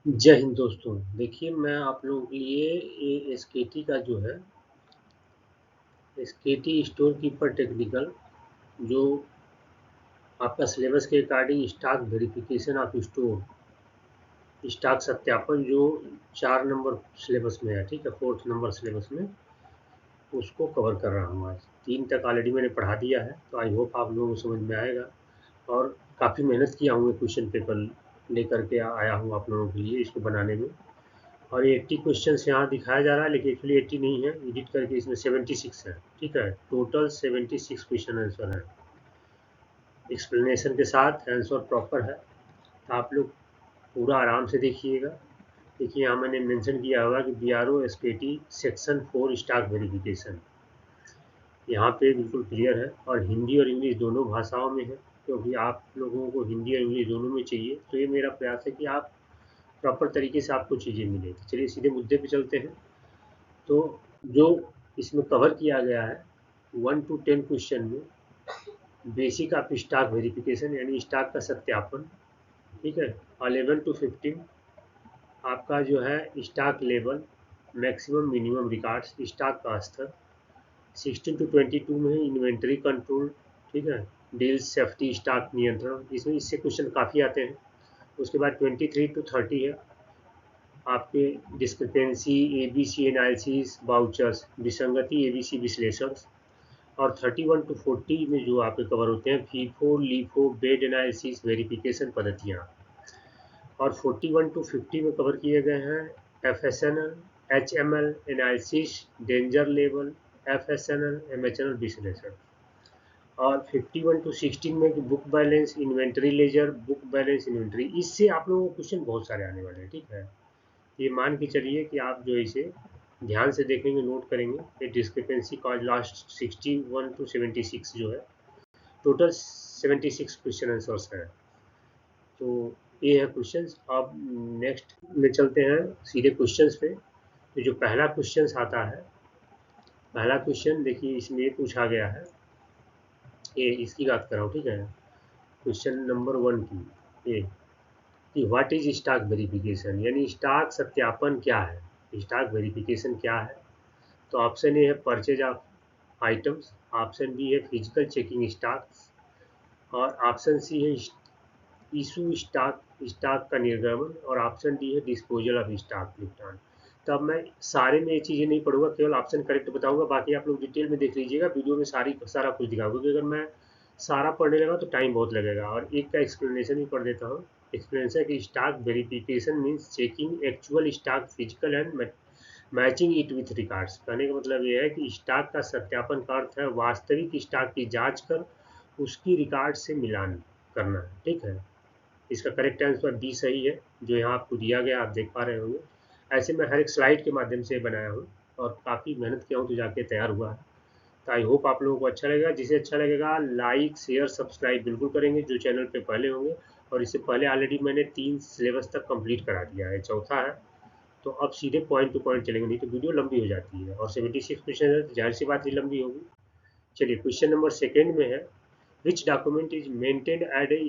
जय हिंद दोस्तों। देखिए, मैं आप लोगों के लिए ये एसकेटी का जो है एसकेटी स्टोर कीपर टेक्निकल जो आपका सिलेबस के according stock verification of stock सत्यापन जो 4 नंबर सिलेबस में है, ठीक है, 4th नंबर सिलेबस में उसको कवर कर रहा हूँ। आज 3 तक ऑलरेडी मैंने पढ़ा दिया है, तो आई होप आप लोगों को समझ में आएगा। और काफ़ी मेहनत किया हूँ, क्वेश्चन पेपर लेकर के आया हूँ आप लोगों के लिए इसको बनाने में। और ये 80 क्वेश्चंस यहाँ दिखाया जा रहा है, लेकिन एक्चुअली 80 नहीं है, एडिट करके इसमें 76 है, ठीक है। टोटल 76 क्वेश्चन आंसर है, एक्सप्लेनेशन के साथ आंसर प्रॉपर है। तो आप लोग पूरा आराम से देखिएगा। देखिए, यहाँ मैंने मेंशन किया होगा कि BRO SKT section 4 stock verification, यहाँ पे बिल्कुल क्लियर है और हिंदी और इंग्लिश दोनों भाषाओं में है, क्योंकि आप लोगों को हिंदी और इंग्लिश दोनों में चाहिए। तो ये मेरा प्रयास है कि आप प्रॉपर तरीके से आपको चीज़ें मिले। तो चलिए सीधे मुद्दे पे चलते हैं। तो जो इसमें कवर किया गया है 1 to 10 क्वेश्चन में, बेसिक ऑफ स्टॉक वेरिफिकेशन यानी स्टॉक का सत्यापन, ठीक है। 11 to 15 आपका जो है stock level, maximum minimum records, stock का स्तर। 16 to 22 में है इन्वेंटरी कंट्रोल, ठीक है। डील्स सेफ्टी स्टॉक नियंत्रण, इसमें इससे क्वेश्चन काफ़ी आते हैं। उसके बाद 23 to 30 है आपके डिस्क्रिपेंसी, ABC एनालिसिस, वाउचर्स, विसंगति, ABC विश्लेषण। और 31 to 40 में जो आपके कवर होते हैं FIFO, LIFO, bed analysis, verification पद्धतियाँ। और 41 to 50 में कवर किए गए हैं FSNL, HML analysis, danger level, FSNL, MHNL विश्लेषण। और 51 to 16 में book balance, inventory ledger, book balance, inventory. इससे आप लोगों को क्वेश्चन बहुत सारे आने वाले हैं, ठीक है। ये मान के चलिए कि आप जो इसे ध्यान से देखेंगे, नोट करेंगे। ये डिस्क्रिपेंसी कॉज लास्ट 61 to 76 जो है, टोटल 76 क्वेश्चन आंसर्स हैं। तो ये है क्वेश्चंस। अब नेक्स्ट में चलते हैं सीधे क्वेश्चंस पे। तो जो पहला क्वेश्चन आता है, पहला क्वेश्चन देखिए इसमें ये पूछा गया है, ये इसकी बात कर रहा हूँ, ठीक है। क्वेश्चन नंबर 1 की ये कि व्हाट इज स्टॉक वेरिफिकेशन, यानी स्टॉक सत्यापन क्या है, स्टॉक वेरिफिकेशन क्या है। तो ऑप्शन ए है purchase of items, option B है फिजिकल चेकिंग स्टॉक्स, और ऑप्शन सी है इशू स्टॉक, स्टॉक का निर्गमन, और ऑप्शन डी है डिस्पोजल ऑफ स्टॉक निपटान। तो अब मैं सारे में ये चीज़ें नहीं पढ़ूंगा, केवल ऑप्शन करेक्ट बताऊंगा, बाकी आप लोग डिटेल में देख लीजिएगा, वीडियो में सारा कुछ दिखाऊंगा, क्योंकि अगर मैं सारा पढ़ने लगा तो टाइम बहुत लगेगा। और एक का एक्सप्लेनेशन भी पढ़ देता हूँ। एक्सप्लेनेशन है कि stock verification means checking actual stock physical and matching it with records. कहने का मतलब ये है कि स्टॉक का सत्यापन का अर्थ है वास्तविक स्टॉक की जांच कर उसकी रिकॉर्ड से मिलान करना, ठीक है। इसका करेक्ट आंसर डी सही है, जो यहाँ आपको दिया गया आप देख पा रहे होंगे। ऐसे मैं हर एक स्लाइड के माध्यम से बनाया हूँ और काफ़ी मेहनत किया हूँ, तो जाके तैयार हुआ है। तो आई होप आप लोगों को अच्छा लगेगा। जिसे अच्छा लगेगा लाइक शेयर सब्सक्राइब बिल्कुल करेंगे, जो चैनल पे पहले होंगे। और इससे पहले ऑलरेडी मैंने 3 सिलेबस तक कंप्लीट करा दिया है, चौथा है। तो अब सीधे पॉइंट टू पॉइंट चलेंगे, नहीं तो वीडियो लंबी हो जाती है, और 76 क्वेश्चन है तो जाहिर सी बात ही लंबी होगी। चलिए क्वेश्चन नंबर सेकेंड में है, which document is maintained at a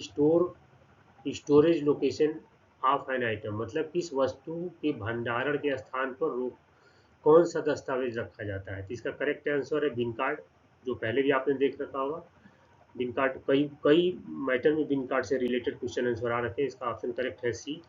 storage location of an item, मतलब किस वस्तु के भंडारण के स्थान पर कौन सा दस्तावेज रखा जाता है। तो इसका करेक्ट आंसर है बिन कार्ड, जो पहले भी आपने देख रखा होगा। बिन कार्ड, कई कई मैटर में बिन कार्ड से रिलेटेड क्वेश्चन आंसर आ रखे हैं। इसका ऑप्शन करेक्ट है सी।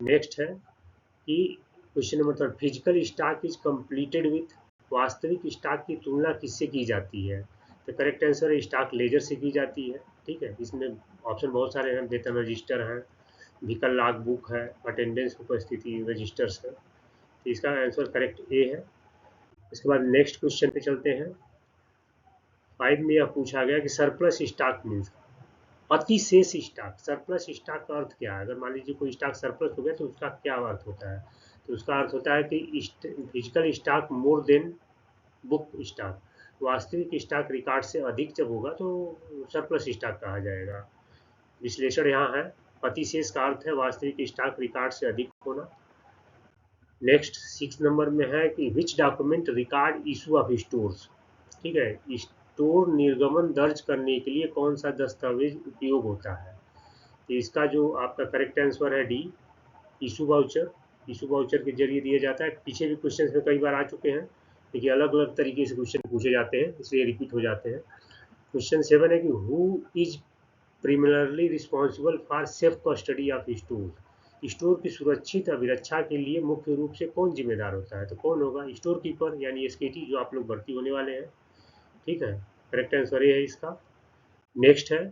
नेक्स्ट है कि question number third, physical stock is completed with, वास्तविक स्टॉक की तुलना किससे की जाती है। तो करेक्ट आंसर है स्टॉक लेजर से की जाती है, ठीक है। इसमें ऑप्शन बहुत सारे हैं, वेतन रजिस्टर है, व्हीकल लॉग बुक है, अटेंडेंस उपस्थिति रजिस्टर्स है। तो इसका आंसर करेक्ट ए है। इसके बाद नेक्स्ट क्वेश्चन पे चलते हैं। 5 में यह पूछा गया कि सरप्लस स्टॉक मीन्स, अतिशेष स्टॉक। सरप्लस स्टॉक का अर्थ क्या है, अगर मान लीजिए कोई स्टॉक सरप्लस हो गया तो उसका क्या अर्थ होता है। तो उसका अर्थ होता है कि physical stock more than book stock, वास्तविक स्टॉक रिकॉर्ड से अधिक जब होगा तो सरप्लस स्टॉक कहा जाएगा। विश्लेषण यहाँ है, अतिशेष का अर्थ है वास्तविक स्टॉक रिकॉर्ड से अधिक होना। नेक्स्ट 6 नंबर में है कि which document record issue of stores, ठीक है। स्टोर निर्गमन दर्ज करने के लिए कौन सा दस्तावेज उपयोग होता है। तो इसका जो आपका करेक्ट आंसर है डी, इशू वाउचर के जरिए दिया जाता है। पीछे भी क्वेश्चन में कई बार आ चुके हैं, देखिए अलग अलग तरीके से क्वेश्चन पूछे जाते हैं, इसलिए रिपीट हो जाते हैं। क्वेश्चन 7 है कि who is primarily responsible for safe custody of store. Store की सुरक्षित अभिरक्षा के लिए मुख्य रूप से कौन जिम्मेदार होता है? तो कौन होगा? स्टोर कीपर यानी एसकेटी, जो आप लोग भर्ती होने वाले हैं। ठीक है, करेक्ट आंसर ये है इसका। नेक्स्ट है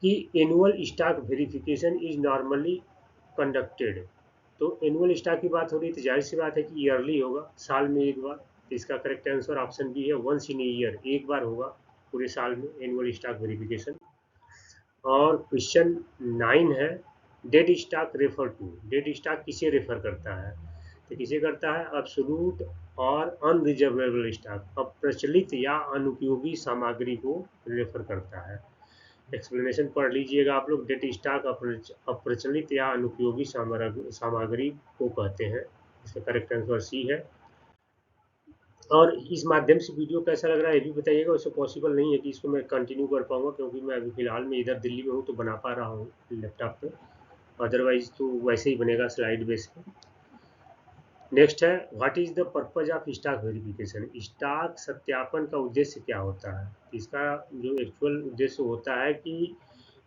कि annual stock verification is normally conducted. तो एनुअल स्टॉक की बात हो रही है तो जाहिर सी बात है कि ईयरली होगा, साल में एक बार। तो इसका करेक्ट आंसर ऑप्शन बी है, वंस इन ईयर, एक बार होगा पूरे साल में एनुअल स्टॉक वेरिफिकेशन। और क्वेश्चन 9 है, dead stock refer to. Dead stock किसे रेफर करता है? तो किसे करता है? अब्सोल्यूट और अनरिजर्वेबल स्टॉक, अप्रचलित या अनुपयोगी सामग्री को रेफर करता है। एक्सप्लेनेशन पढ़ लीजिएगा आप लोग। डेड स्टॉक अप्रचलित या अनुपयोगी सामग्री को कहते हैं। इसका करेक्ट आंसर सी है। और इस माध्यम से वीडियो कैसा लग रहा है ये भी बताइएगा। वैसे पॉसिबल नहीं है कि इसको मैं कंटिन्यू कर पाऊंगा, क्योंकि मैं अभी फिलहाल में इधर दिल्ली में हूँ तो बना पा रहा हूँ लैपटॉप पे, अदरवाइज तो वैसे ही बनेगा स्लाइड बेस पे। नेक्स्ट है, what is the purpose of stock verification. Stock सत्यापन का उद्देश्य क्या होता है? इसका जो एक्चुअल उद्देश्य होता है कि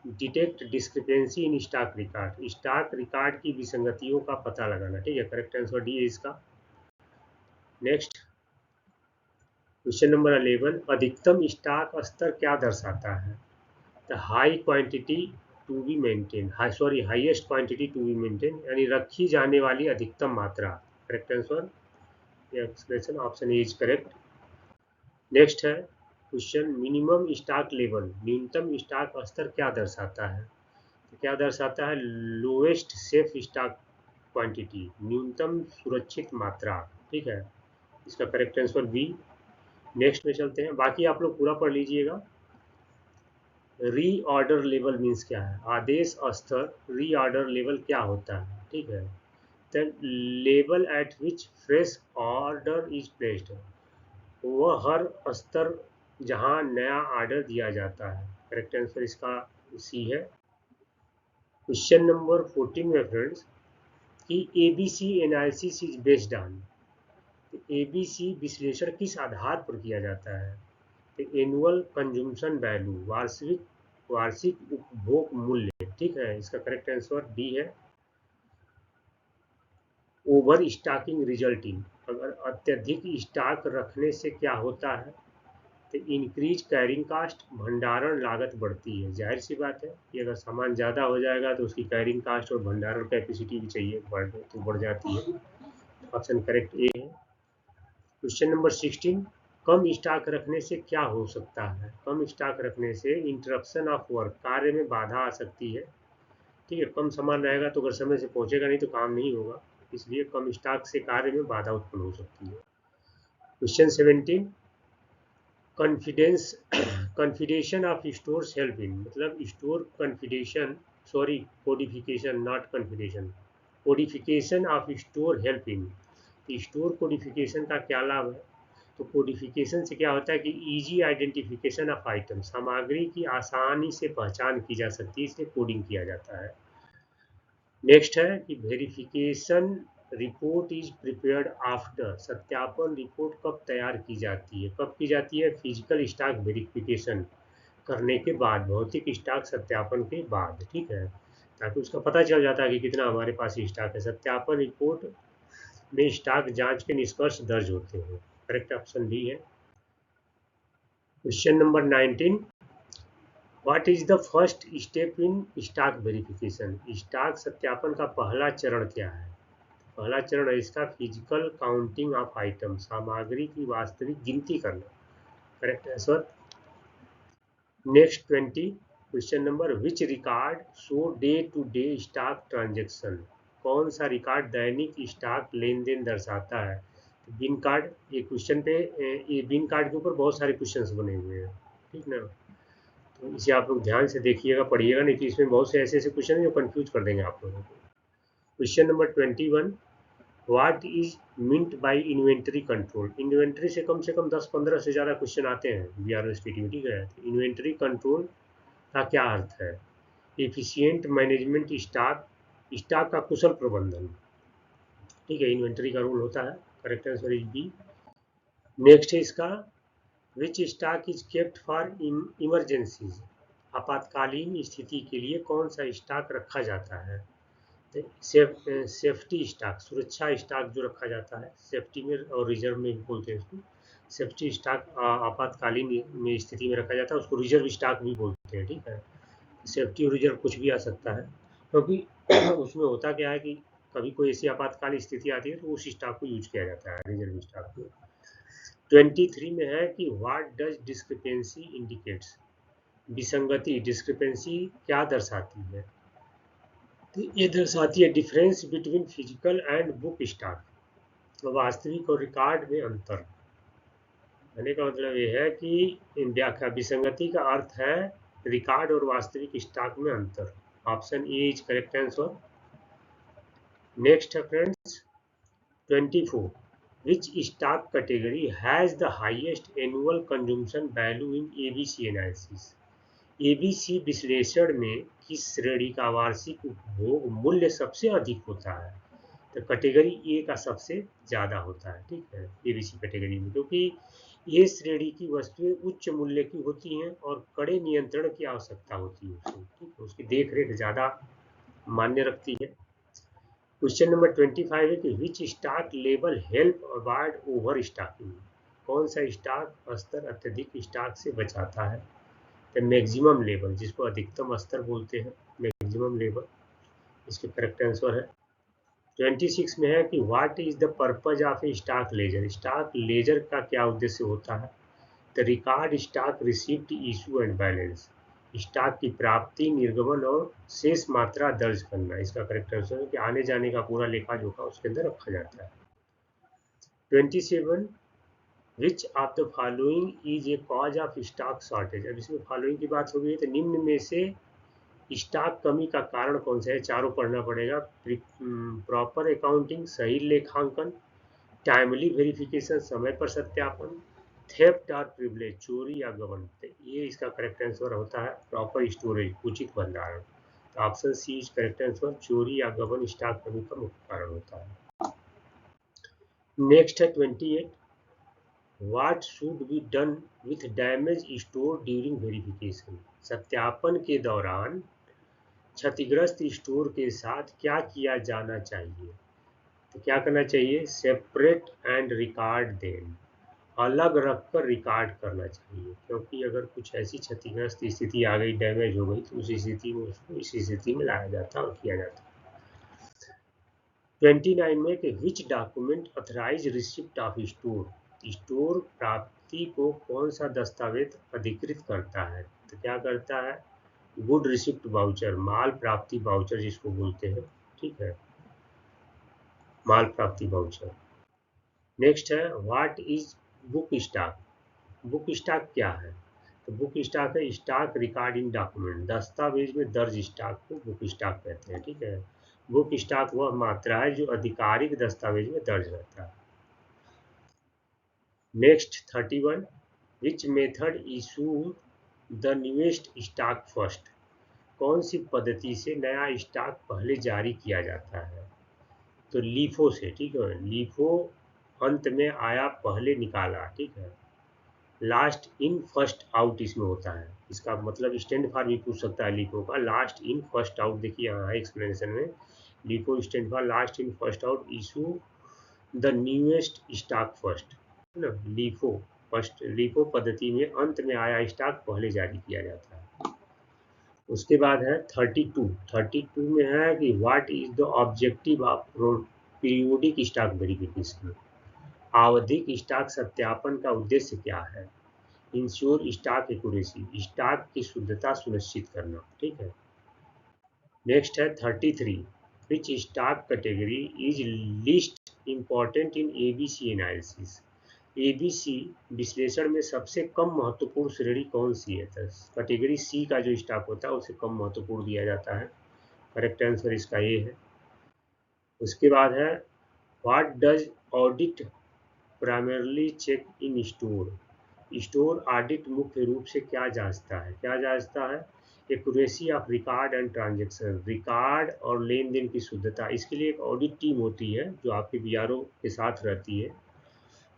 detect discrepancy in stock record की विसंगतियों का पता लगाना। ठीक है, करेक्ट आंसर डी है इसका। नेक्स्ट क्वेश्चन नंबर 11, अधिकतम स्टॉक स्तर क्या दर्शाता है? The high quantity to be maintain, highest quantity to be maintain, यानी रखी जाने वाली अधिकतम मात्रा। करेक्ट आंसर, ये expression option A is correct. Next है क्वेश्चन, मिनिमम स्टॉक लेवल, न्यूनतम स्टॉक स्तर क्या दर्शाता है? तो क्या दर्शाता है? लोएस्ट सेफ स्टॉक क्वांटिटी, न्यूनतम सुरक्षित मात्रा। ठीक है, इसका करेक्ट आंसर बी। नेक्स्ट में चलते हैं, बाकी आप लोग पूरा पढ़ लीजिएगा। रीऑर्डर लेवल मीन्स क्या है? आदेश स्तर, रीऑर्डर लेवल क्या होता है? ठीक है, the level eight which fresh order is placed, वह हर स्तर जहां नया ऑर्डर दिया जाता है। करेक्ट आंसर इसका सी है। क्वेश्चन नंबर 14 में फ्रेंड्स, कि ABC analysis is based on. ABC विश्लेषण किस आधार पर किया जाता है? एनुअल कंजम्पशन वैल्यू, वार्षिक उपभोग मूल्य। ठीक है, इसका करेक्ट आंसर डी है। ओवर स्टॉकिंग रिजल्टिंग, अगर अत्यधिक स्टॉक रखने से क्या होता है? तो इंक्रीज कैरिंग कास्ट, भंडारण लागत बढ़ती है। जाहिर सी बात है कि अगर सामान ज़्यादा हो जाएगा तो उसकी कैरिंग कास्ट और भंडारण कैपेसिटी भी चाहिए बढ़ जाती है। ऑप्शन करेक्ट ए है। क्वेश्चन नंबर 16, कम स्टॉक रखने से क्या हो सकता है? कम स्टॉक रखने से इंटरप्शन ऑफ वर्क, कार्य में बाधा आ सकती है। ठीक है, कम सामान रहेगा तो अगर समय से पहुंचेगा नहीं तो काम नहीं होगा, इसलिए कम स्टॉक से कार्य में बाधा उत्पन्न हो सकती है। Question 17, confidence confidation of stores help in, मतलब store confidation, sorry codification not confidation, codification of store help in. Store codification का क्या लाभ है? तो कोडिफिकेशन से क्या होता है कि इजी आइडेंटिफिकेशन ऑफ आइटम, सामग्री की आसानी से पहचान की जा सकती है, इसलिए कोडिंग किया जाता है। नेक्स्ट है कि verification report is prepared after, सत्यापन रिपोर्ट कब तैयार की जाती है? कब की जाती है? फिजिकल स्टॉक वेरिफिकेशन करने के बाद, भौतिक स्टॉक सत्यापन के बाद। ठीक है, ताकि उसका पता चल जाता है कि कितना हमारे पास स्टॉक है। सत्यापन रिपोर्ट में स्टॉक जांच के निष्कर्ष दर्ज होते हैं। करेक्ट ऑप्शन डी है। Question number 19, what is the first step in stock verification. Stock सत्यापन का पहला चरण क्या है? पहला चरण है इसका फिजिकल काउंटिंग ऑफ आइटम, सामग्री की वास्तविक गिनती करना। Correct answer. Next 20, question number, which record show day to day stock transaction, कौन सा रिकॉर्ड दैनिक स्टॉक लेन देन दर्शाता है? बिन कार्ड, ये क्वेश्चन पे ये बिन कार्ड के ऊपर बहुत सारे क्वेश्चंस बने हुए हैं। ठीक ना, तो इसे आप लोग ध्यान से देखिएगा, पढ़िएगा, नहीं तो इसमें बहुत से ऐसे ऐसे क्वेश्चन हैं जो कंफ्यूज कर देंगे आप लोगों को। Question number 21, what is meant by inventory control. Inventory से कम 10-15 से ज़्यादा क्वेश्चन आते हैं बीआरएसपीटी में। ठीक है, इन्वेंटरी कंट्रोल का क्या अर्थ है? एफिशिएंट मैनेजमेंट स्टॉक, स्टॉक का कुशल प्रबंधन, ठीक है, इन्वेंटरी का रूल होता है। Correct answer is B. Next है इसका, which stock is kept for emergencies, आपातकालीन स्थिति के लिए कौन सा स्टॉक रखा जाता है। तो सेफ्टी स्टॉक, सुरक्षा स्टॉक जो रखा जाता है, सेफ्टी में और रिजर्व में भी बोलते हैं इसको। सेफ्टी स्टॉक आपातकालीन में स्थिति में रखा जाता है, उसको रिजर्व स्टॉक भी बोलते हैं, ठीक है। सेफ्टी और रिजर्व कुछ भी आ सकता है, क्योंकि उसमें होता क्या है कि कभी कोई ऐसी आपातकालीन स्थिति आती है तो उस स्टॉक को यूज किया जाता है, रिजर्व स्टॉक को। 23 में है कि व्हाट डज डिस्क्रिपेंसी इंडिकेट्स, विसंगति, डिस्क्रिपेंसी क्या दर्शाती है। तो ये दर्शाती है difference between physical and book stock, वास्तविक और रिकॉर्ड में अंतर। कहने का मतलब ये है कि व्याख्या, विसंगति का अर्थ है रिकॉर्ड और वास्तविक स्टॉक में अंतर। Option A is correct answer. Next है friends 24, which stock category has the highest annual consumption value in ABC analysis। ABC विश्लेषण में किस श्रेणी का वार्षिक उपभोग मूल्य सबसे अधिक होता है। तो कैटेगरी ए का सबसे ज्यादा होता है, ठीक है, एबीसी कैटेगरी में, क्योंकि ये श्रेणी की वस्तुएं उच्च मूल्य की होती हैं और कड़े नियंत्रण की आवश्यकता होती है उसमें, ठीक है, उसकी देख रेख ज्यादा मान्य रखती है। क्वेश्चन नंबर 25 है कि which stock level help avoid over stocking, कौन सा स्टॉक स्तर अत्यधिक स्टॉक से बचाता है। तो मैक्सिमम लेवल, जिसको अधिकतम स्तर बोलते हैं, मैक्सिमम लेवल इसके करेक्ट आंसर है। 26 में है कि what is the purpose of a stock ledger, stock ledger का क्या उद्देश्य होता है। The record stock receipt, issue and balance, stock की प्राप्ति, निर्गमन और शेष मात्रा दर्ज करना। इसका करेक्ट आंसर है कि आने जाने का पूरा लेखा जोखा उसके अंदर रखा जाता है। 27, विच of the following is a cause of stock shortage. अब इसमें फॉलोइंग की बात हो गई तो निम्न में से स्टॉक कमी का कारण कौन सा है, चारों पढ़ना पड़ेगा। प्रॉपर अकाउंटिंग, सही लेखांकन, टाइमली वेरिफिकेशन, समय पर सत्यापन, थेफ्ट और प्रिविलेज, चोरी या गबन। तो ये इसका करेक्ट आंसर होता है प्रॉपर स्टोरेज, उचित भंडारण। तो option C is correct answer, चोरी या गबन स्टॉक कमी का मुख्य कारण होता है। नेक्स्ट है 28, what should be done with damage store during verification. सत्यापन के दौरान क्षतिग्रस्त स्टोर के साथ क्या किया जाना चाहिए। तो क्या करना चाहिए, सेपरेट एंड रिकॉर्ड देम, अलग रखकर रिकॉर्ड करना चाहिए, क्योंकि अगर कुछ ऐसी क्षतिग्रस्त स्थिति आ गई, डैमेज हो गई, तो उस स्थिति में उसको इस स्थिति में लाया जाता है और किया जाता है। 29 में कि which document authorise receipt of store, store प्राप्ति को कौन सा दस्तावेज अधिकृत करता है। तो क्या करता है, गुड रिसिप्ट वाउचर, माल प्राप्ति वाउचर जिसको बोलते हैं, ठीक है, माल प्राप्ति वाउचर। नेक्स्ट है what is book stock, book stock क्या है। तो बुक स्टॉक है स्टॉक रिकॉर्डिंग डॉक्यूमेंट, दस्तावेज में दर्ज स्टॉक को बुक स्टॉक कहते हैं, ठीक है। बुक स्टॉक वह मात्रा है जो आधिकारिक दस्तावेज में दर्ज रहता है। Next 31, which method issue the newest stock first, कौन सी पद्धति से नया स्टॉक पहले जारी किया जाता है। तो लीफो से, ठीक है, लीफो अंत में आया पहले निकाला, ठीक है। लास्ट इन फर्स्ट आउट इसमें होता है, इसका मतलब स्टैंड फॉर भी पूछ सकता है लीफो का, लास्ट इन फर्स्ट आउट। देखिए यहाँ एक्सप्लेनेशन में LIFO stand for last in first out, issue the newest stock first, है ना। लीफो फर्स्ट, लीफो पद्धति में अंत में आया स्टॉक पहले जारी किया जाता है। उसके बाद है 32 में है कि what is the objective of periodic stock verification, आवधिक स्टॉक सत्यापन का उद्देश्य क्या है। इंश्योर स्टॉक एक्यूरेसी, स्टॉक की शुद्धता सुनिश्चित करना, ठीक है। नेक्स्ट है 33, विच stock category is least important in ABC analysis, ABC विश्लेषण में सबसे कम महत्वपूर्ण श्रेणी कौन सी है। तो कैटेगरी सी का जो स्टॉक होता है उसे कम महत्वपूर्ण दिया जाता है। करेक्ट आंसर इसका ये है। उसके बाद है what does audit primarily check in store, store audit मुख्य रूप से क्या जांचता है, क्या जांचता है। Accuracy of record and transaction, record और लेन देन की शुद्धता, इसके लिए एक ऑडिट टीम होती है जो आपके बीआरओ के साथ रहती है।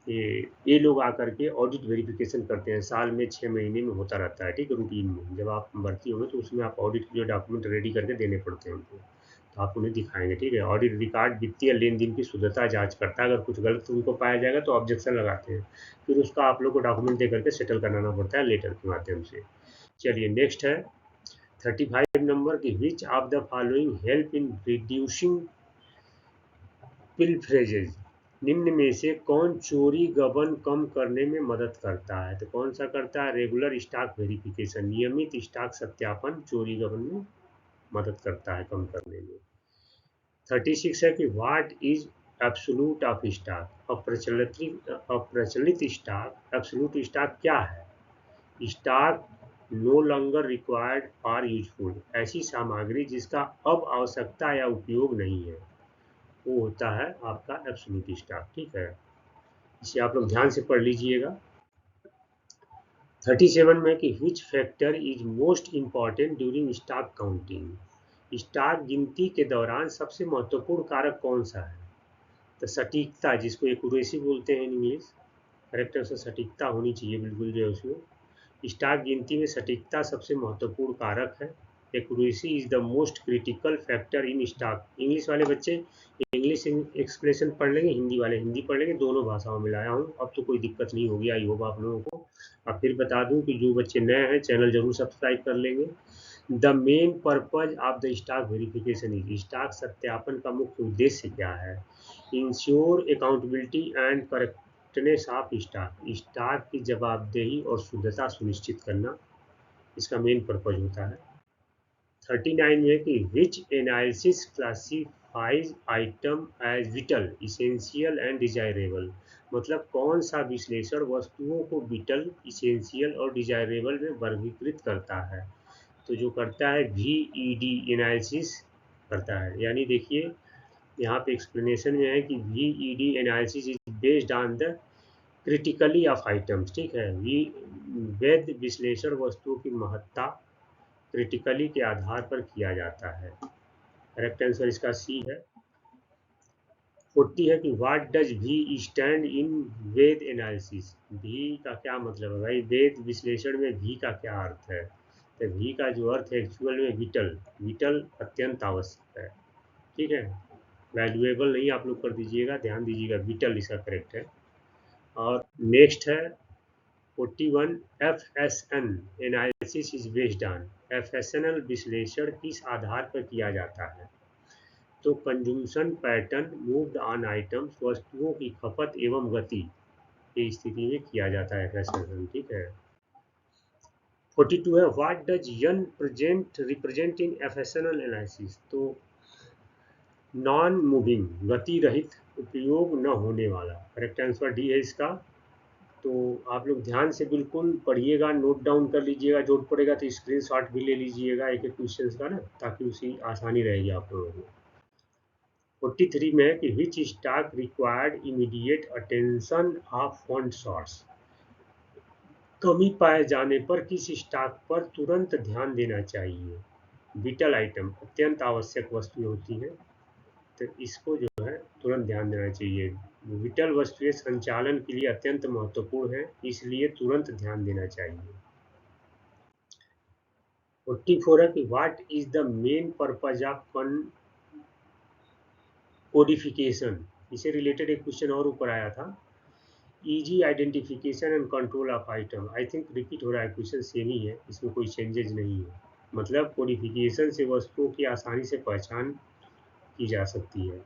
ये लोग आकर के ऑडिट वेरिफिकेशन करते हैं, साल में 6 महीने में होता रहता है, ठीक है, रूटीन में। जब आप भर्ती होंगे तो उसमें आप ऑडिट के लिए डॉक्यूमेंट रेडी करके देने पड़ते हैं उनको, तो आप उन्हें दिखाएंगे, ठीक है। ऑडिट रिकॉर्ड वित्तीय लेन देन की शुद्धता जांच करता है, अगर कुछ गलत उनको पाया जाएगा तो ऑब्जेक्शन लगाते हैं, फिर उसका आप लोग को डॉक्यूमेंट दे करके सेटल कराना पड़ता है लेटर के माध्यम से। चलिए नेक्स्ट है 35 नंबर की, which of the following help in reducing pilferages, निम्न में से कौन चोरी गबन कम करने में मदद करता है? तो कौन सा करता है? रेगुलर स्टॉक वेरिफिकेशन, नियमित स्टॉक सत्यापन चोरी गबन में मदद करता है कम करने में। 36 है कि what is absolute of stock, अप्रचलित स्टॉक, एब्सोल्यूट स्टॉक क्या है? स्टॉक नो लॉन्गर रिक्वायर्ड और यूजफुल, ऐसी सामग्री जिसका अब आवश्यकता या उपयोग नहीं है, वो होता है आपका एब्सोल्यूट स्टॉक, ठीक है। इसे आप लोग ध्यान से पढ़ लीजिएगा। 37 में कि which factor is most important during stock counting, stock गिनती के दौरान सबसे महत्वपूर्ण कारक कौन सा है? तो सटीकता, जिसको एक्यूरेसी बोलते हैं इन इंग्लिश, करेक्ट है, सटीकता होनी चाहिए बिल्कुल जो है उसमें। स्टॉक गिनती में सटीकता सबसे महत्वपूर्ण कारक है। Accuracy is the most critical factor in stock, English वाले बच्चे इंग्लिश एक्सप्लेनेशन पढ़ लेंगे, हिंदी वाले हिंदी पढ़ लेंगे, दोनों भाषाओं में लाया हूँ, अब तो कोई दिक्कत नहीं होगी, आई होप आप लोगों को। अब फिर बता दूं कि जो बच्चे नए हैं चैनल जरूर सब्सक्राइब कर लेंगे। The main purpose of the stock verification is, stock सत्यापन का मुख्य उद्देश्य क्या है? Ensure accountability and correctness of stock, stock की जवाबदेही और शुद्धता सुनिश्चित करना इसका मेन पर्पज होता है। 39 में कि which analysis classifies item as vital, essential and desirable, मतलब कौन सा विश्लेषण वस्तुओं को विटल, इसेंशियल और डिजायरेबल में वर्गीकृत करता है? तो जो करता है VED एनालिसिस करता है, यानी देखिए यहाँ पे एक्सप्लेनेशन में है कि VED analysis is based on the critically of items, ठीक है। वैध विश्लेषण वस्तुओं की महत्ता क्रिटिकली के आधार पर किया जाता है। करेक्ट आंसर इसका सी है। 40 है कि what does V stand in VED analysis, भी का क्या मतलब है भाई? वेद विश्लेषण में भी का क्या अर्थ है? तो भी का जो अर्थ है एक्चुअल में विटल, विटल अत्यंत आवश्यक है, ठीक है, वैल्यूएबल नहीं आप लोग कर दीजिएगा, ध्यान दीजिएगा, विटल इसका करेक्ट है। और नेक्स्ट है 41, FSN analysis is based on, FSNL विश्लेषण किस आधार पर किया जाता है? तो consumption pattern moved on items, वस्तुओं की खपत एवं गति की स्थिति में किया जाता है FSNL, ठीक है। 42 है what does N present represent in FSNL analysis, तो नॉन मूविंग, गति रहित, उपयोग न होने वाला, करेक्ट आंसर डी है इसका। तो आप लोग ध्यान से बिल्कुल पढ़िएगा, नोट डाउन कर लीजिएगा, जरूरत पड़ेगा तो स्क्रीनशॉट भी ले लीजिएगा एक एक क्वेश्चन का ना, ताकि उसी आसानी रहेगी आप लोगों को। 43 में है कि which stock required immediate attention of fund source, कमी पाए जाने पर किस स्टॉक पर तुरंत ध्यान देना चाहिए? विटल आइटम, अत्यंत आवश्यक वस्तुएं होती हैं, तो इसको जो है तुरंत ध्यान देना चाहिए। विटल वस्तुएं संचालन के लिए अत्यंत महत्वपूर्ण है, इसलिए तुरंत ध्यान देना चाहिए। 44 है कि what is the main purpose of codification, इसे रिलेटेड एक क्वेश्चन और ऊपर आया था, easy identification and control of item, I think repeat हो रहा है, क्वेश्चन सेम ही है, इसमें कोई चेंजेज नहीं है, मतलब कोडिफिकेशन से वस्तुओं की आसानी से पहचान की जा सकती है।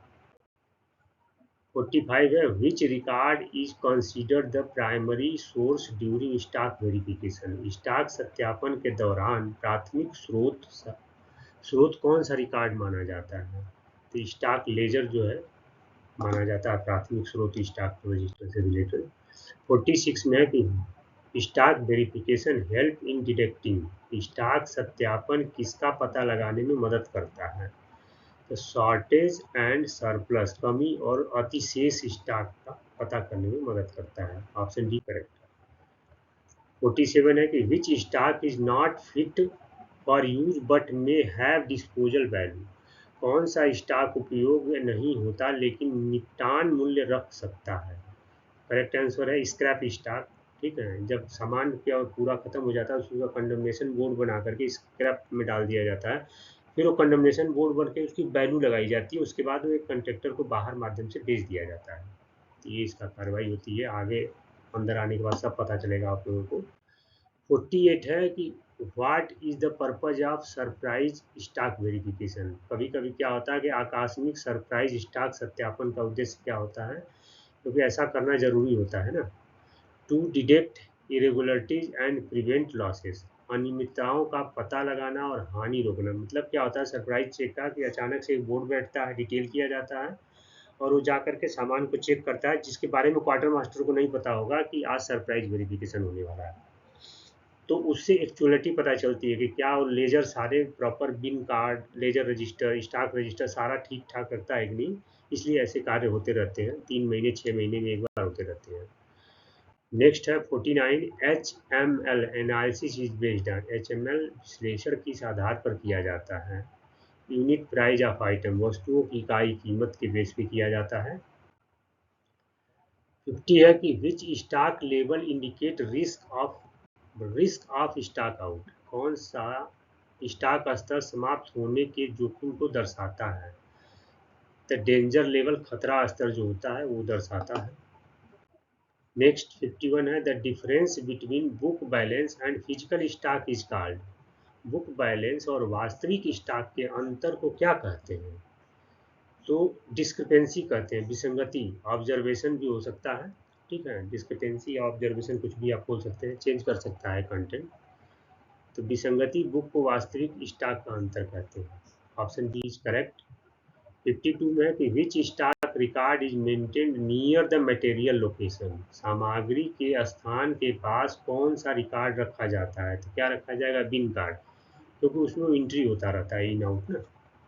45 है which record is considered the primary source during stock verification, stock सत्यापन के दौरान प्राथमिक स्रोत कौन सा रिकॉर्ड माना जाता है? तो स्टॉक लेजर जो है माना जाता है प्राथमिक स्रोत स्टॉक रजिस्टर से रिलेटेड। 46 में है कि stock verification help in detecting, stock सत्यापन किसका पता लगाने में मदद करता है? तो शॉर्टेज एंड सरप्लस, कमी और अतिशेष स्टॉक का पता करने में मदद करता है, ऑप्शन डी करेक्ट है। 47 है कि which stock is not fit for use but may have disposal value. कौन सा स्टॉक उपयोग नहीं होता लेकिन निपटान मूल्य रख सकता है? करेक्ट आंसर है स्क्रैप स्टॉक। ठीक है, जब सामान क्या पूरा खत्म हो जाता है उसका कंडमनेशन बोर्ड बना करके स्क्रैप में डाल दिया जाता है, फिर वो कंडमनेशन बोर्ड बन के उसकी वैल्यू लगाई जाती है, उसके बाद वो एक कंट्रेक्टर को बाहर माध्यम से बेच दिया जाता है। तो ये इसका कार्रवाई होती है। आगे अंदर आने के बाद सब पता चलेगा आप लोगों को। 48 है कि what is the purpose of surprise stock verification. कभी कभी क्या होता है कि आकस्मिक सरप्राइज स्टॉक सत्यापन का उद्देश्य क्या होता है, क्योंकि ऐसा करना जरूरी होता है ना। To detect irregularities and prevent losses. अनियमितताओं का पता लगाना और हानि रोकना। मतलब क्या होता है सरप्राइज चेक का कि अचानक से एक बोर्ड बैठता है, डिटेल किया जाता है और वो जा करके सामान को चेक करता है जिसके बारे में क्वार्टर मास्टर को नहीं पता होगा कि आज सरप्राइज वेरिफिकेशन होने वाला है। तो उससे एक्चुअलिटी पता चलती है कि क्या वो लेजर सारे proper bin card, ledger register, stock register सारा ठीक ठाक रखता है कि नहीं। इसलिए ऐसे कार्य होते रहते हैं, 3 महीने 6 महीने में एक बार होते रहते हैं। नेक्स्ट है 49, HML analysis is based on. HML विश्लेषण किस आधार पर किया जाता है? यूनिट प्राइस ऑफ आइटम, वस्तुओं की इकाई कीमत के बेस पे किया जाता है। 50 है कि which stock level indicate risk of stock out. कौन सा स्टॉक स्तर समाप्त होने के जोखिम को दर्शाता है? द डेंजर लेवल, खतरा स्तर जो होता है वो दर्शाता है। नेक्स्ट 51 है the difference between book balance and physical stock is called. Book balance और वास्तविक स्टॉक के अंतर को क्या कहते हैं? तो डिस्क्रिपेंसी कहते हैं, विसंगति। ऑब्जर्वेशन भी हो सकता है, ठीक है, डिस्क्रिपेंसी या ऑब्जर्वेशन कुछ भी आप बोल सकते हैं, चेंज कर सकता है कंटेंट। तो विसंगति बुक को वास्तविक स्टॉक का अंतर कहते हैं। Option B is correct. 52 में है कि which stock record is maintained near the material location. सामग्री के स्थान के पास कौन सा रिकॉर्ड रखा जाता है? तो क्या रखा जाएगा? बिन कार्ड, क्योंकि उसमें एंट्री होता रहता है इन आउट ना।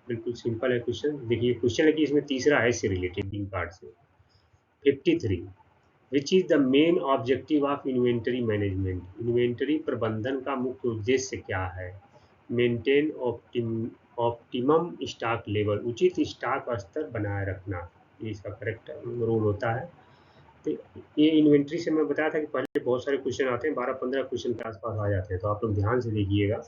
बिल्कुल सिंपल है क्वेश्चन। देखिए क्वेश्चन है कि इसमें तीसरा है इससे रिलेटेड बिन कार्ड से। 53, which is the main objective of inventory management. Inventory प्रबंधन का मुख्य उद्देश्य क्या है? मेंटेन ऑप्टिमम स्टॉक लेवल, उचित स्टॉक स्तर बनाए रखना, ये इसका करेक्ट रोल होता है। तो ये इन्वेंटरी से मैं बताया था कि पहले बहुत सारे क्वेश्चन आते हैं, 12-15 क्वेश्चन के आसपास आ जाते हैं, तो आप लोग ध्यान से देखिएगा।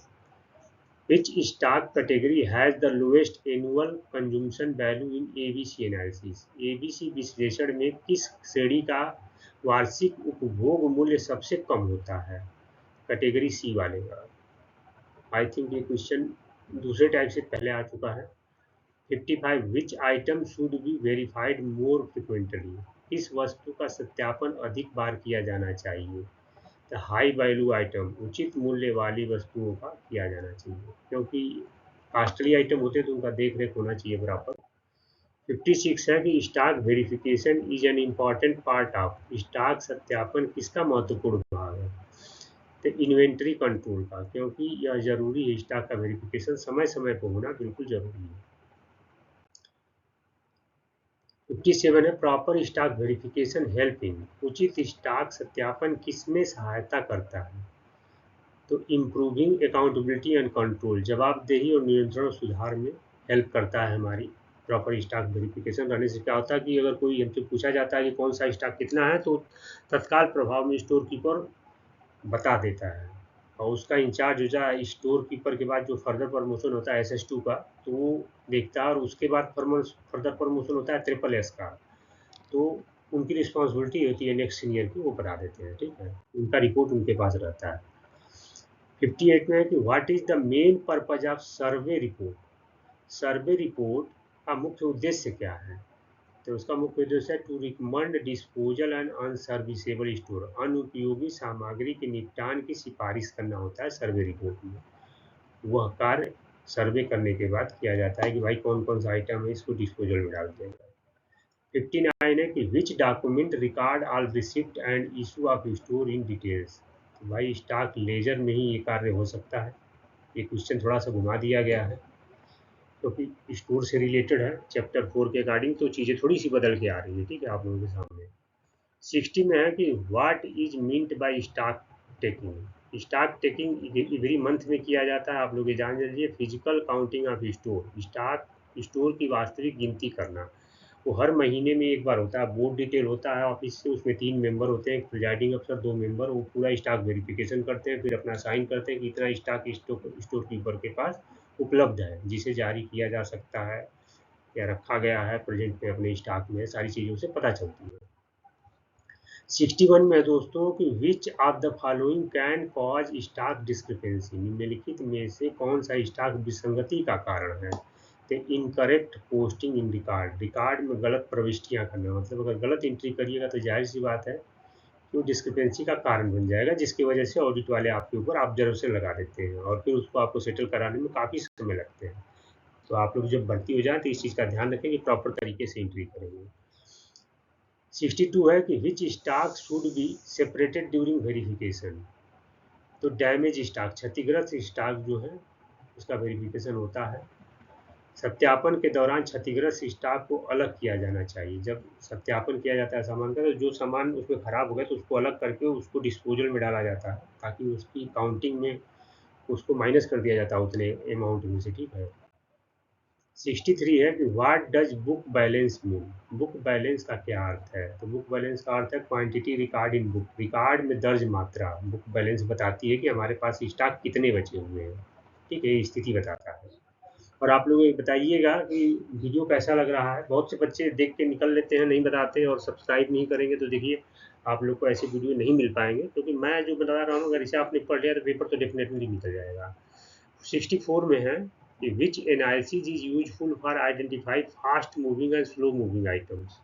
Which stock category has the lowest annual consumption value in ABC analysis? ABC विश्लेषण में किस श्रेणी का वार्षिक उपभोग मूल्य सबसे कम होता है? कैटेगरी सी वाले का। आई थिंक ये क्वेश्चन दूसरे टाइप से पहले आ चुका है। 55, विच item should be verified more frequently. किस वस्तु का सत्यापन अधिक बार किया जाना चाहिए? हाई वैल्यू आइटम, उचित मूल्य वाली वस्तुओं का किया जाना चाहिए, क्योंकि कॉस्टली आइटम होते हैं तो उनका देख रेख होना चाहिए बराबर। 56 है कि stock verification is an important part of. Stock सत्यापन किसका महत्वपूर्ण भाग है? तो इन्वेंट्री कंट्रोल का, क्योंकि यह जरूरी है, स्टॉक का वेरिफिकेशन समय समय पर होना बिल्कुल जरूरी है। 57 है proper stock verification help in. उचित स्टॉक सत्यापन किसमें सहायता करता है? तो इम्प्रूविंग अकाउंटेबिलिटी एंड कंट्रोल, जवाबदेही और नियंत्रण सुधार में हेल्प करता है हमारी प्रॉपर स्टॉक वेरिफिकेशन रहने से। क्या होता है कि अगर कोई हमसे पूछा जाता है कि कौन सा स्टॉक कितना है, तो तत्काल प्रभाव में स्टोर कीपर बता देता है, और उसका इंचार्ज हो जाए स्टोर कीपर के बाद जो फर्दर प्रमोशन होता है SS2 का, तो वो देखता है, और उसके बाद फर्दर प्रमोशन होता है SSS का, तो उनकी रिस्पॉन्सिबिलिटी होती है नेक्स्ट सीनियर की, वो बता देते हैं, ठीक है, उनका रिपोर्ट उनके पास रहता है। 58 में है कि what is the main purpose of survey report. Survey report का मुख्य उद्देश्य क्या है? तो उसका मुख्य उद्देश्य है to recommend disposal and unserviceable store. अनुपयोगी सामग्री के निपटान की सिफारिश करना होता है सर्वे रिपोर्ट में। वह कार्य सर्वे करने के बाद किया जाता है कि भाई कौन कौन सा आइटम है, इसको डिस्पोजल में डाल देगा। 59 है कि which document record all receipt and issue of store in details. तो भाई स्टॉक लेजर में ही ये कार्य हो सकता है। ये क्वेश्चन थोड़ा सा घुमा दिया गया है, क्योंकि स्टोर से रिलेटेड है चैप्टर 4 के अकॉर्डिंग, तो चीज़ें थोड़ी सी बदल के आ रही है, ठीक है, आप लोगों के सामने। 60 में है कि what is meant by stock taking. Stock taking every month में किया जाता है, आप लोग ये जान लीजिए। Physical counting of stock store की वास्तविक गिनती करना, वो हर महीने में एक बार होता है। बोर्ड डिटेल होता है ऑफिस से, उसमें 3 मेंबर होते हैं, एक प्रिजाइडिंग अफसर, 2 मेंबर, वो पूरा स्टॉक वेरिफिकेशन करते हैं, फिर अपना साइन करते हैं कि इतना स्टॉक स्टोर कीपर के पास उपलब्ध है, जिसे जारी किया जा सकता है या रखा गया है प्रेजेंट में अपने स्टॉक में, सारी चीज़ों से पता चलती है। 61 में दोस्तों कि विच of the following can cause stock discrepancy, निम्नलिखित में से कौन सा स्टॉक विसंगति का कारण है। तो incorrect posting in record, record में गलत प्रविष्टियां करना, मतलब अगर गलत एंट्री करिएगा तो जाहिर सी बात है कि वो डिस्क्रिपेंसी का कारण बन जाएगा, जिसकी वजह से ऑडिट वाले आपके ऊपर ऑब्जर्वेशन लगा देते हैं और फिर उसको आपको सेटल कराने में काफ़ी समय लगते हैं। तो आप लोग जब भर्ती हो जाए तो इस चीज़ का ध्यान रखें कि प्रॉपर तरीके से एंट्री करेंगे। 62 है कि which stock should be separated during verification. तो डैमेज स्टॉक, क्षतिग्रस्त स्टॉक जो है उसका वेरिफिकेशन होता है। सत्यापन के दौरान क्षतिग्रस्त स्टॉक को अलग किया जाना चाहिए। जब सत्यापन किया जाता है सामान का, तो जो सामान उसमें खराब हो गया तो उसको अलग करके उसको डिस्पोजल में डाला जाता है, ताकि उसकी काउंटिंग में उसको माइनस कर दिया जाता है उतने अमाउंट में से, ठीक है। 63 है कि what does book balance mean, book balance का क्या अर्थ है। तो बुक बैलेंस का अर्थ है quantity record in book, record में दर्ज मात्रा। बुक बैलेंस बताती है कि हमारे पास स्टॉक कितने बचे हुए हैं, ठीक है, ये स्थिति बताता है। और आप लोग ये बताइएगा कि वीडियो कैसा लग रहा है। बहुत से बच्चे देख के निकल लेते हैं, नहीं बताते और सब्सक्राइब नहीं करेंगे, तो देखिए आप लोग को ऐसे वीडियो नहीं मिल पाएंगे, क्योंकि मैं जो बता रहा हूँ अगर इसे आपने पढ़ लिया तो पेपर तो डेफिनेटली निकल जाएगा। 64 में है कि which analysis is useful for identify fast moving and slow moving items.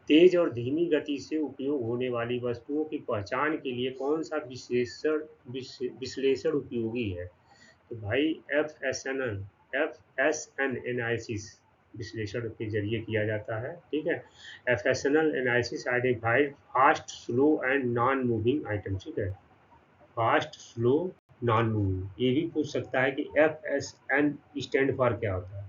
तेज और धीमी गति से उपयोग होने वाली वस्तुओं की पहचान के लिए कौन सा विश्लेषण उपयोगी है। तो भाई एफ एस एन एनालिसिस विश्लेषण के जरिए किया जाता है, ठीक है। F S N analysis identified fast slow and non moving item, ठीक है। फास्ट स्लो नॉन मूविंग, ये भी पूछ सकता है कि F S N stand for क्या होता है।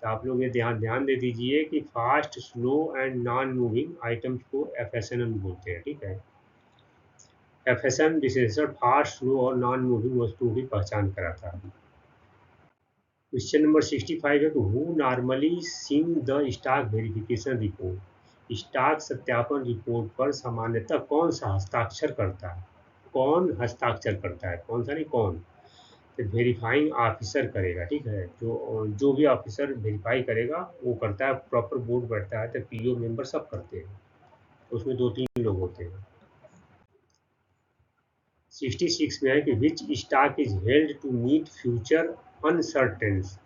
तो आप लोग ये ध्यान ध्यान दे दीजिए कि fast slow and non moving items को एफ एस एन बोलते हैं, ठीक है। एफ एस एन विशेषण फास्ट स्लो और नॉन मूविंग वस्तुओं की पहचान कराता है। क्वेश्चन नंबर 65 है कि हु नॉर्मली सिंग द स्टॉक वेरिफिकेशन रिपोर्ट, स्टॉक सत्यापन रिपोर्ट पर सामान्यतः कौन सा हस्ताक्षर करता है। कौन हस्ताक्षर करता है, कौन सा नहीं, कौन। तो वेरीफाइंग ऑफिसर करेगा, ठीक है। जो भी ऑफिसर वेरीफाई करेगा वो करता है, प्रॉपर बोर्ड बैठता है तो पीओ मेंबर सब करते हैं, उसमें 2-3 लोग होते हैं। 66 में है कि which stock is held to meet future uncertainties,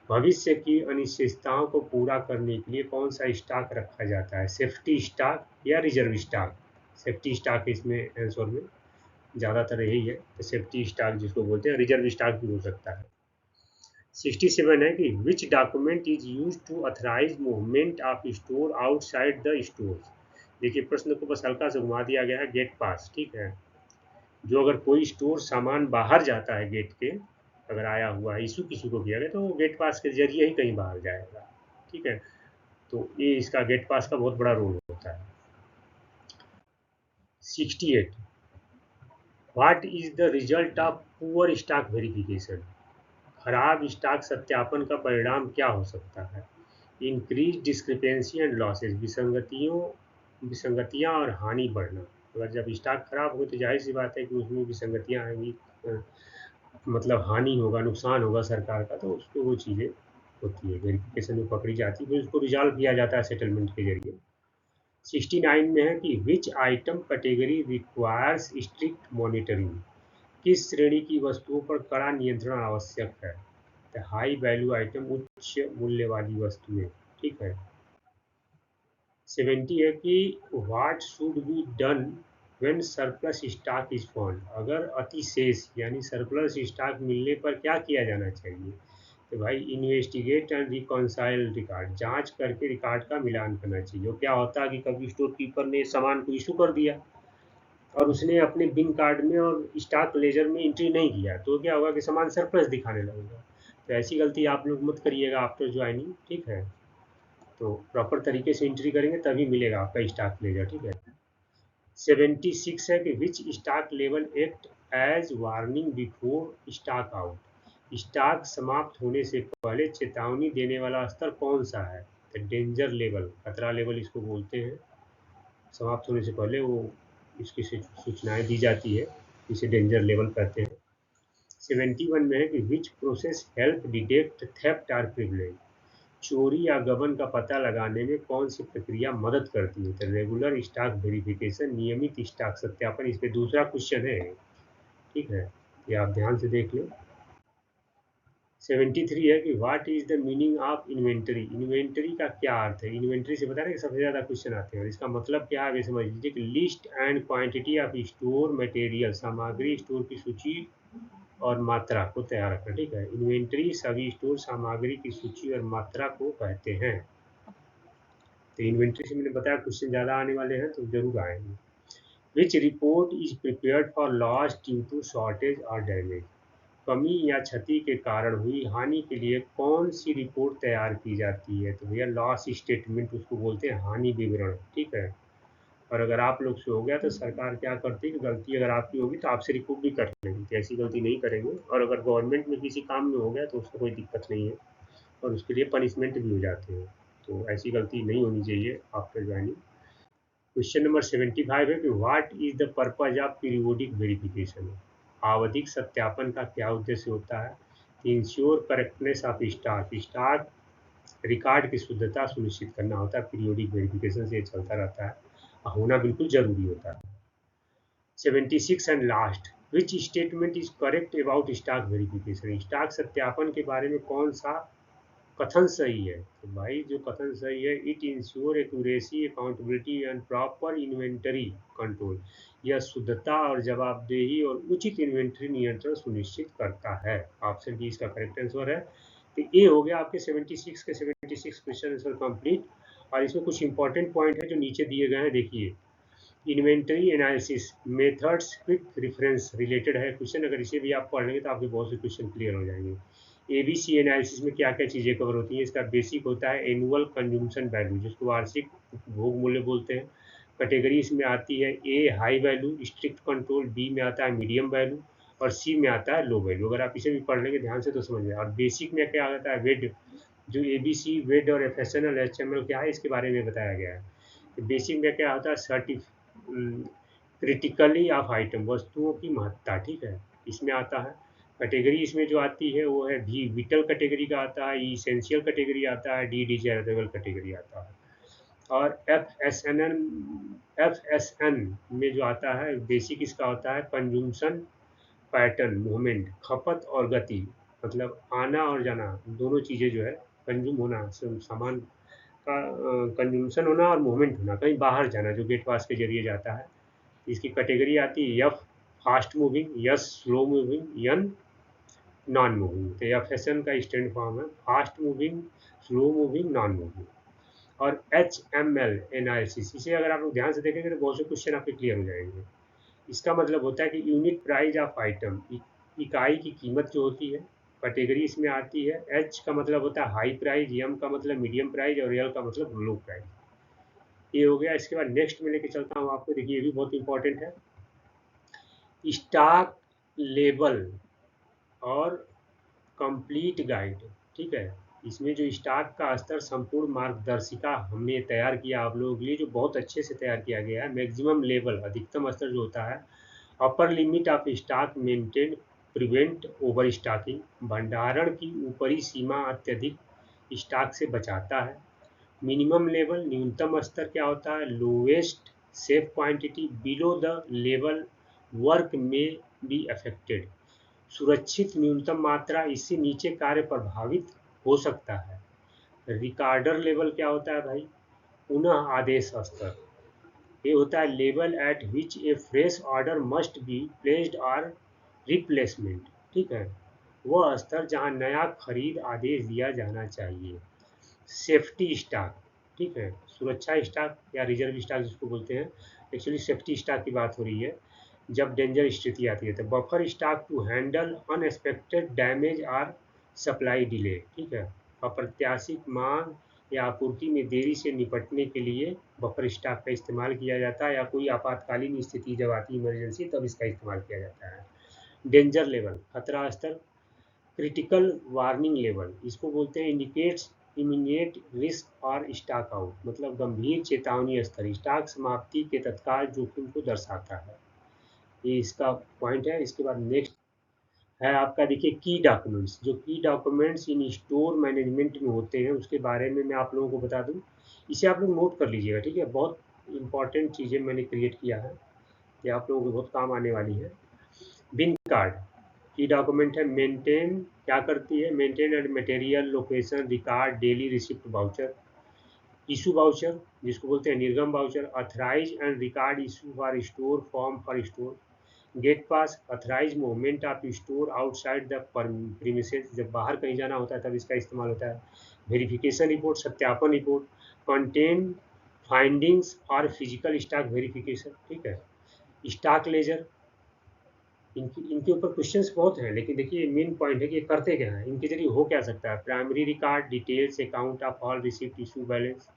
भविष्य की अनिश्चितताओं को पूरा करने के लिए कौन सा स्टॉक रखा जाता है। सेफ्टी स्टॉक या रिजर्व स्टॉक। सेफ्टी स्टॉक इसमें आंसर में ज़्यादातर यही है, तो सेफ्टी स्टॉक जिसको बोलते हैं, रिजर्व स्टॉक भी हो सकता है। 67 है कि which document is use to authorise movement of store outside the store. देखिए प्रश्न को बस हल्का से घुमा दिया गया है, गेट पास, ठीक है। जो अगर कोई स्टोर सामान बाहर जाता है गेट के, अगर आया हुआ है, इशू किसी को किया गया, तो वो गेट पास के जरिए ही कहीं बाहर जाएगा, ठीक है। तो ये इसका गेट पास का बहुत बड़ा रोल होता है। 68, what is the result of poor stock verification, खराब स्टॉक सत्यापन का परिणाम क्या हो सकता है। इंक्रीज डिस्क्रिपेंसी एंड लॉसेज, विसंगतियाँ और हानि बढ़ना। अगर जब स्टॉक खराब हो तो जाहिर सी बात है कि उसमें विसंगतियाँ आएंगी, मतलब हानि होगा, नुकसान होगा सरकार का, तो उसको वो चीज़ें होती है, वेरिफिकेशन में पकड़ी जाती है, फिर उसको रिजॉल्व किया जाता है सेटलमेंट के जरिए। 69 में है कि विच item category requires strict monitoring, किस श्रेणी की वस्तुओं पर कड़ा नियंत्रण आवश्यक है। तो हाई वैल्यू आइटम, उच्च मूल्य वाली वस्तुएं, ठीक है। 70 है कि what should be done when surplus stock is found, अगर अतिशेष यानी सरप्लस स्टॉक मिलने पर क्या किया जाना चाहिए। तो भाई इन्वेस्टिगेट एंड रिकॉन्साइल रिकॉर्ड, जांच करके रिकॉर्ड का मिलान करना चाहिए। क्या होता है कि कभी स्टोर कीपर ने सामान को इशू कर दिया और उसने अपने बिन कार्ड में और स्टॉक लेजर में एंट्री नहीं किया, तो क्या होगा कि सामान सरप्लस दिखाने लगेगा। तो ऐसी गलती आप लोग मत करिएगा आफ्टर ज्वाइनिंग, ठीक है। तो प्रॉपर तरीके से एंट्री करेंगे तभी मिलेगा आपका स्टॉक लेजर, ठीक है। 76 है कि which stock level act as warning before stock out. Stock समाप्त होने से पहले चेतावनी देने वाला स्तर कौन सा है? तो डेंजर लेवल, खतरा लेवल इसको बोलते हैं। समाप्त होने से पहले वो इसकी सूचनाएं दी जाती है, इसे डेंजर लेवल कहते हैं। 71 में है कि which process help detect theft or privilege. चोरी या गबन का पता लगाने में कौन सी प्रक्रिया मदद करती है? तो रेगुलर स्टॉक वेरिफिकेशन, नियमित स्टॉक सत्यापन। इस पे दूसरा क्वेश्चन है, ठीक है, ये आप ध्यान से देख लो। 73 है कि what is the meaning of inventory. Inventory का क्या अर्थ है? इन्वेंटरी से बता रहे हैं सबसे ज्यादा क्वेश्चन आते हैं और इसका मतलब क्या है, समझ लीजिए कि list and quantity of store material, सामग्री स्टोर की सूची और मात्रा को तैयार रखना। ठीक है, इन्वेंटरी सभी स्टोर सामग्री की सूची और मात्रा को कहते हैं। तो इन्वेंटरी से मैंने बताया क्वेश्चन ज़्यादा आने वाले हैं तो जरूर आएंगे। Which report is prepared for loss due to shortage और डैमेज। कमी या क्षति के कारण हुई हानि के लिए कौन सी रिपोर्ट तैयार की जाती है? तो भैया लॉस स्टेटमेंट उसको बोलते हैं, हानि विवरण। ठीक है, और अगर आप लोग से हो गया तो सरकार क्या करती है कि गलती अगर आपकी होगी तो आपसे रिकूप भी कर लेंगे, तो ऐसी गलती नहीं करेंगे। और अगर गवर्नमेंट में किसी काम में हो गया तो उसको कोई दिक्कत नहीं है और उसके लिए पनिशमेंट भी हो जाते हैं, तो ऐसी गलती नहीं होनी चाहिए आफ्टर ज्वाइनिंग। क्वेश्चन नंबर 75 है कि what is the purpose of periodic verification. आवधिक सत्यापन का क्या उद्देश्य होता है? Ensure correctness of stock, stock record की शुद्धता सुनिश्चित करना होता है। पीरियोडिक वेरिफिकेशन से ये चलता रहता है, होना बिल्कुल जरूरी होता है। 76 and last, which statement is correct about stock verification. Stock सत्यापन के बारे में कौन सा कथन सही है? तो भाई जो कथन सही है, it ensure accuracy, accountability and proper inventory control. यह शुद्धता और जवाबदेही और उचित इन्वेंटरी नियंत्रण सुनिश्चित करता है। ऑप्शन डी इसका करेक्ट आंसर है। तो ये हो गया आपके 76 के 76 क्वेश्चन आंसर कंप्लीट। और इसमें कुछ इंपॉर्टेंट पॉइंट है जो नीचे दिए गए हैं, देखिए। Inventory analysis methods quick reference related है क्वेश्चन, अगर इसे भी आप पढ़ लेंगे तो आपके बहुत से क्वेश्चन क्लियर हो जाएंगे। एबीसी एनालिसिस में क्या क्या चीज़ें कवर होती हैं? इसका बेसिक होता है एनुअल कंजम्पशन वैल्यू, जिसको वार्षिक उपभोग मूल्य बोलते हैं। कैटेगरी इसमें आती है A high value strict control, B में आता है मीडियम वैल्यू और सी में आता है लो वैल्यू। अगर आप इसे भी पढ़ लेंगे ध्यान से तो समझ में। और बेसिक में क्या आता है? वेड, जो एबीसी वेड और एफएसएनएल एचएमएल क्या है इसके बारे में बताया गया है। तो बेसिक में क्या होता है? क्रिटिकली ऑफ आइटम, वस्तुओं की महत्ता। ठीक है, इसमें आता है। कैटेगरी इसमें जो आती है वो है वी विटल कैटेगरी का आता है, ई इसेंशियल कैटेगरी आता है, डी डिजायरेबल कैटेगरी आता है। और एफ एस एन में जो आता है बेसिक इसका होता है कंजूमशन पैटर्न, मूवमेंट, खपत और गति, मतलब आना और जाना दोनों चीज़ें जो है, कंज्यूम होना सामान का, कंजम्पशन होना और मूवमेंट होना, कहीं बाहर जाना जो गेट पास के जरिए जाता है। इसकी कैटेगरी आती है F fast moving, S slow moving, N non moving. तो एफ एस एन का स्टैंड फॉर्म है fast moving, slow moving, non moving. और एच एम एल एनालिसिस, इसे अगर आप लोग ध्यान से देखेंगे तो बहुत से क्वेश्चन आपके क्लियर हो जाएंगे। इसका मतलब होता है कि यूनिट प्राइस ऑफ आइटम, इकाई की कीमत जो होती है। कैटेगरी इसमें आती है, एच का मतलब होता है हाई प्राइस, एम का मतलब मीडियम प्राइस और एल का मतलब लो प्राइस। ये हो गया। इसके बाद नेक्स्ट में लेके चलता हूँ आपको, देखिए ये भी बहुत इंपॉर्टेंट है, स्टॉक लेबल और कंप्लीट गाइड। ठीक है, इसमें जो स्टॉक का स्तर संपूर्ण मार्गदर्शिका हमने तैयार किया आप लोगों के लिए, जो बहुत अच्छे से तैयार किया गया है। मैक्सिमम लेवल, अधिकतम स्तर जो होता है। Upper limit of stock maintain prevent over stocking, भंडारण की ऊपरी सीमा अत्यधिक स्टॉक से बचाता है। मिनिमम लेवल, न्यूनतम स्तर क्या होता है? Lowest safe quantity below the level work में बी अफेक्टेड। सुरक्षित न्यूनतम मात्रा, इससे नीचे कार्य प्रभावित हो सकता है। रिकॉर्डर लेवल क्या होता है भाई? पुनः आदेश स्तर। ये होता है level eight which A fresh order must be placed और रिप्लेसमेंट। ठीक है, वह स्तर जहां नया खरीद आदेश दिया जाना चाहिए। सेफ्टी स्टॉक, ठीक है, सुरक्षा स्टॉक या रिजर्व स्टॉक जिसको बोलते हैं, एक्चुअली सेफ्टी स्टॉक की बात हो रही है। जब डेंजर स्थिति आती है तो buffer stock to handle unexpected damage और सप्लाई डिले। ठीक है, अप्रत्याशित मांग या आपूर्ति में देरी से निपटने के लिए बफर स्टॉक का इस्तेमाल किया जाता है, या कोई आपातकालीन स्थिति जब आती है इमरजेंसी तब इसका इस्तेमाल किया जाता है। डेंजर लेवल, खतरा स्तर, क्रिटिकल वार्निंग लेवल, इसको बोलते हैं इंडिकेट्स इमीडिएट रिस्क और स्टॉक आउट, मतलब गंभीर चेतावनी स्तर, स्टॉक समाप्ति के तत्काल जोखिम को दर्शाता है। ये इसका पॉइंट है। इसके बाद नेक्स्ट है आपका, देखिए की डॉक्यूमेंट्स। जो की डॉक्यूमेंट्स इन स्टोर मैनेजमेंट में होते हैं उसके बारे में मैं आप लोगों को बता दूं। इसे आप लोग नोट कर लीजिएगा, ठीक है। बहुत इंपॉर्टेंट चीज़ें मैंने क्रिएट किया है, ये आप लोगों को बहुत काम आने वाली है। बिन कार्ड की डॉक्यूमेंट है, मेंटेन क्या करती है, maintain and material location record daily receipt voucher. Issue voucher जिसको बोलते हैं निर्गम voucher, authorise and record issue for store, form for store. Gate pass, authorise movement of store outside the premises, जब बाहर कहीं जाना होता है तब इसका इस्तेमाल होता है। वेरिफिकेशन रिपोर्ट, सत्यापन रिपोर्ट। कंटेंट फाइंडिंग्स और फिजिकल स्टॉक वेरिफिकेशन, ठीक है। स्टॉक लेजर, इनके ऊपर क्वेश्चंस बहुत हैं, लेकिन देखिए मेन पॉइंट है कि ये करते क्या है, इनके जरिए हो क्या सकता है। Primary record details account of all receipt issue balance,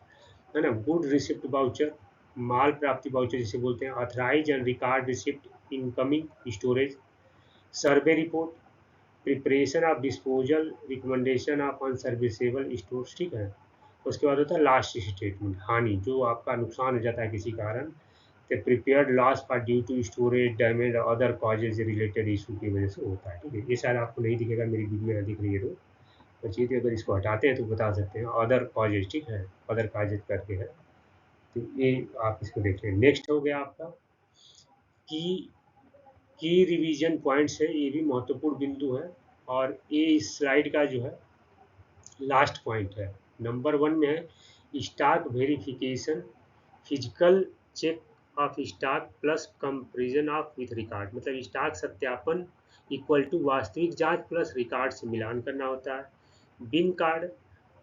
है ना। गुड रिसिप्ट वाउचर, माल प्राप्ति वाउचर जिसे बोलते हैं। Authorise and record receipt incoming storage. Survey report, preparation of disposal, recommendation of unserviceable stores, ठीक है। उसके बाद होता है लास्ट स्टेटमेंट, हानि, जो आपका नुकसान हो जाता है किसी कारण, the prepared loss for due to storage damage or other causes related issue की वजह से होता है, ठीक है। ये शायद आपको नहीं दिखेगा, मेरी वीडियो यहाँ दिख रही है तो चीज़ अगर इसको हटाते हैं तो बता सकते हैं अदर कॉजेज, ठीक है। अदर कॉजेज करके है, तो ये आप इसको देख लें। नेक्स्ट हो गया आपका की की रिवीजन पॉइंट्स है, ये भी महत्वपूर्ण बिंदु है, और ये इस स्लाइड का जो है लास्ट पॉइंट है। नंबर 1 में है stock verification, physical check of stock plus comparison of with record, मतलब स्टॉक सत्यापन इक्वल टू वास्तविक जांच प्लस रिकॉर्ड से मिलान करना होता है। Bin card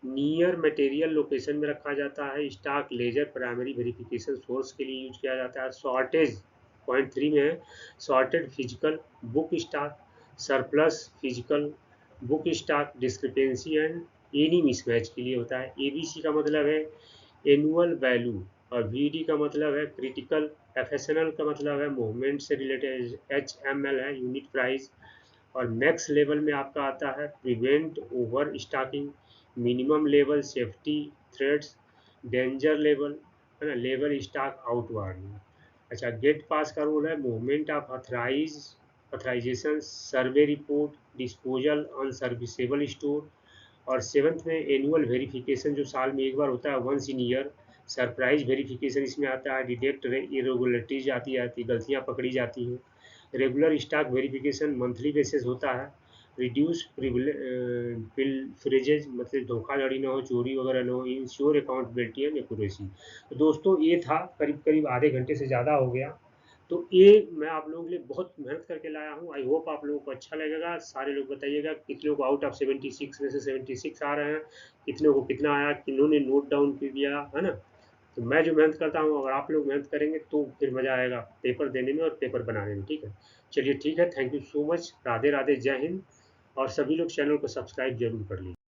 near material location में रखा जाता है। Stock ledger primary verification source के लिए यूज किया जाता है। शॉर्टेज पॉइंट 3 में है sorted physical book stock, surplus physical book stock discrepancy and any mismatch के लिए होता है। एबीसी का मतलब है एनुअल वैल्यू, और वीडी का मतलब है क्रिटिकल, एफएसएनएल का मतलब है मूवमेंट से रिलेटेड, एचएमएल है यूनिट प्राइस, और मैक्स लेवल में आपका आता है prevent over stocking, minimum level safety threads, danger level, है ना, लेवल स्टॉक आउट वार्निंग। अच्छा, गेट पास का रूल है movement of authorisation, survey report, disposal unserviceable store, और सेवन्थ में एनुअल वेरिफिकेशन जो साल में एक बार होता है, once in year. Surprise verification इसमें आता है, डिटेक्ट इरेगुलरिटीज आती गलतियाँ पकड़ी जाती हैं। Regular stock verification monthly basis होता है। रिड्यूस पिलफरेजेज, मतलब धोखाधड़ी ना हो, चोरी वगैरह ना हो। Ensure accountability and accuracy. तो दोस्तों ये था, करीब करीब आधे घंटे से ज़्यादा हो गया, तो ये मैं आप लोगों के लिए बहुत मेहनत करके लाया हूँ। आई होप आप लोगों को अच्छा लगेगा। सारे लोग बताइएगा कितने को आउट ऑफ 76 में से 76 आ रहे हैं, कितने को कितना आया, किन्होंने नोट डाउन कर दिया, है ना। तो मैं जो मेहनत करता हूँ अगर आप लोग मेहनत करेंगे तो फिर मज़ा आएगा पेपर देने में और पेपर बनाने में, ठीक है। चलिए ठीक है, thank you so much, Radhe Radhe, जय हिंद। और सभी लोग चैनल को सब्सक्राइब जरूर कर लीजिए।